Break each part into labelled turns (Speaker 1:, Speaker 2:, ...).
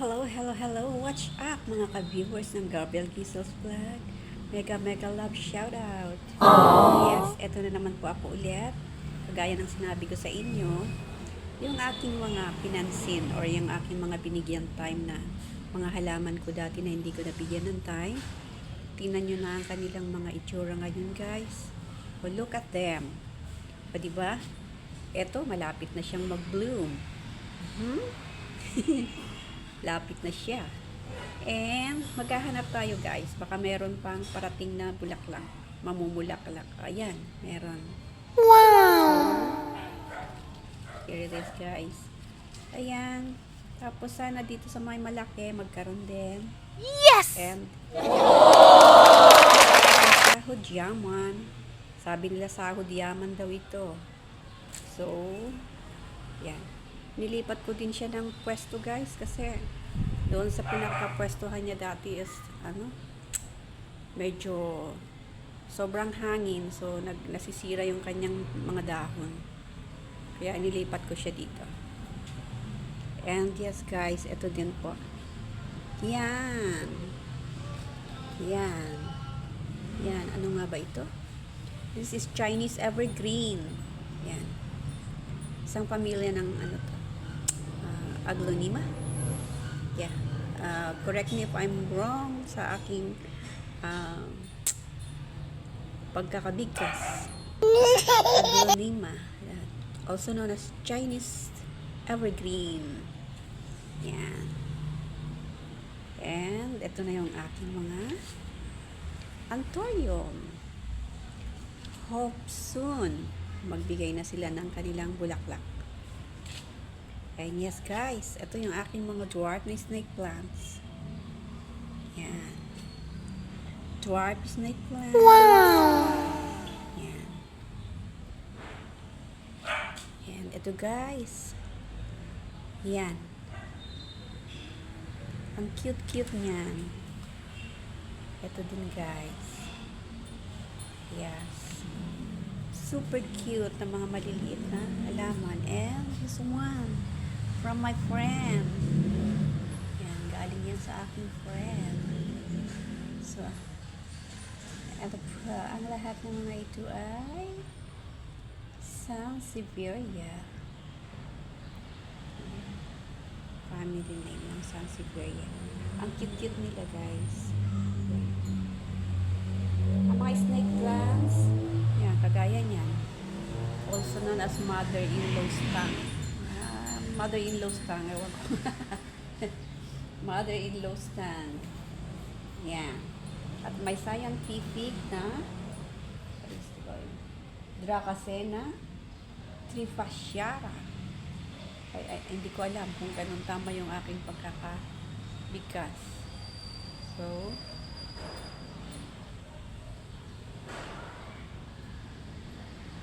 Speaker 1: Hello, hello, hello. Watch up mga ka-viewers ng Gabriel Gisel's Vlog. Mega love shoutout. Yes, eto na naman po ako ulit. Kagaya ng sinabi ko sa inyo, yung aking mga pinansin or yung aking mga binigyan time na mga halaman ko dati na hindi ko nabigyan ng time. Tingnan nyo na ang kanilang mga itsura ngayon, guys. Well, look at them. O, diba? Eto, malapit na siyang mag-bloom. Lapit na siya. And maghahanap tayo, guys. Baka meron pang parating na bulaklak. Mamumulaklak. Ayan, meron. Wow! Here it is, guys. Ayan. Tapos sana dito sa may malaki, magkaroon din.
Speaker 2: Yes!
Speaker 1: And sahod yaman. Sabi nila sahod yaman daw ito. So, yan. Nilipat ko din siya ng pwesto, guys, kasi doon sa pinakapwestuhan niya dati is medyo sobrang hangin, so nasisira yung kanyang mga dahon, kaya nilipat ko siya dito. And yes, guys, ito din po, yan, ano nga ba ito? This is Chinese evergreen. Yan, isang pamilya ng Aglonema. Yeah. Correct me if I'm wrong sa aking pagkakabigkas. Aglonema. Also known as Chinese evergreen. Yan. And ito na yung aking mga anthurium. Hope soon magbigay na sila ng kanilang bulaklak. And yes, guys, ito yung aking mga dwarf na snake plants. Yan. Dwarf snake plants.
Speaker 2: Wow!
Speaker 1: Yan. And ito, guys. Yan. Ang cute-cute niyan. Ito din, guys. Yes. Super cute na mga maliliit na halaman. And this one from my friend. Yan, galing yan sa aking friend. So, ang lahat ng mga ito ay Sansevieria. Family name ng Sansevieria. Ang cute-cute nila, guys. Ang mga snake plants, yan, kagaya niyan. Also known as mother-in-law's tongue. Mother-in-law's tongue, ewan ko. Mother-in-law's tongue. Yan. At may scientific na Dracacena trifasciata. Ay, hindi ko alam kung ganun tama yung aking pagkakabigkas. So,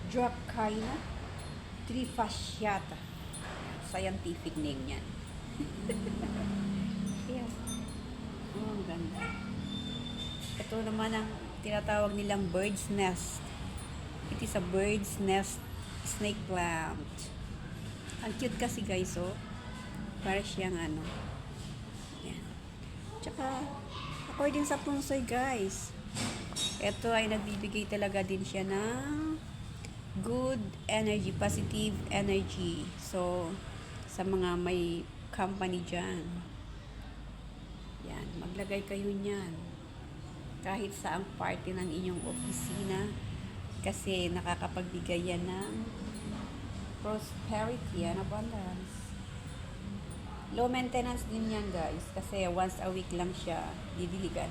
Speaker 1: Dracaena trifasciata. Scientific name yan. Yeah. Oh, ang ganda. Ito naman ang tinatawag nilang bird's nest. It is a bird's nest snake plant. Ang cute kasi, guys, oh. Para siyang yan. Tsaka, according sa punsoy, guys, ito ay nagbibigay talaga din siya ng good energy, positive energy. So, sa mga may company dyan, yan, maglagay kayo niyan kahit sa ang party ng inyong opisina, kasi nakakapagbigay yan ng prosperity and abundance. Low maintenance din yan, guys, kasi once a week lang siya didiligan,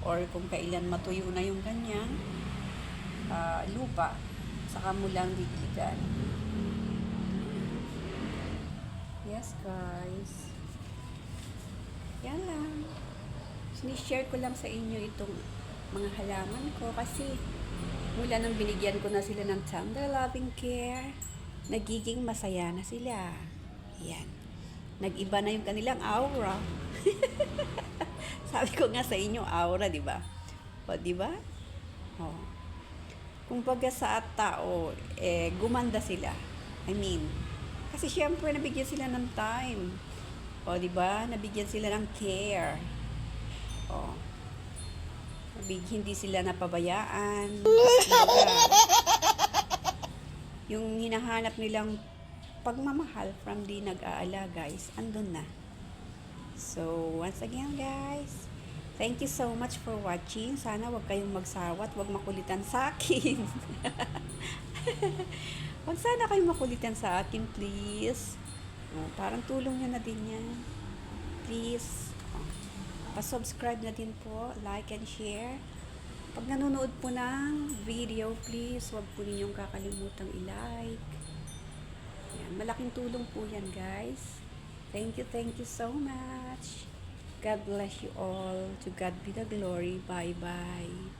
Speaker 1: or kung kailan matuyo na yung kanyang lupa, saka mo lang didiligan. Yes, guys. Yan lang. Sinishare ko lang sa inyo itong mga halaman ko kasi mula nang binigyan ko na sila ng tender loving care, nagiging masaya na sila. Yan. Nag-iba na yung kanilang aura. Sabi ko nga sa inyo, aura, di ba? O, di ba? Oh. Kung pagka sa tao, gumanda sila. I mean, kasi syempre nabigyan sila ng time. O, di ba? Nabigyan sila ng care. O, hindi sila napabayaan. Kumbaga, yung hinahanap nilang pagmamahal from the nag-aalaga guys, andun na. So, once again guys, thank you so much for watching. Sana wag kayong magsawa at wag makulitan sa akin. Wag sana kayong makulitan sa akin, please. Parang tulong nyo na din yan. Please. Pa-subscribe na din po, like and share. Pag nanonood po ng video, please, wag po ninyong kakalimutang i-like. Yan, malaking tulong po yan, guys. Thank you so much. God bless you all. To God be the glory. Bye-bye.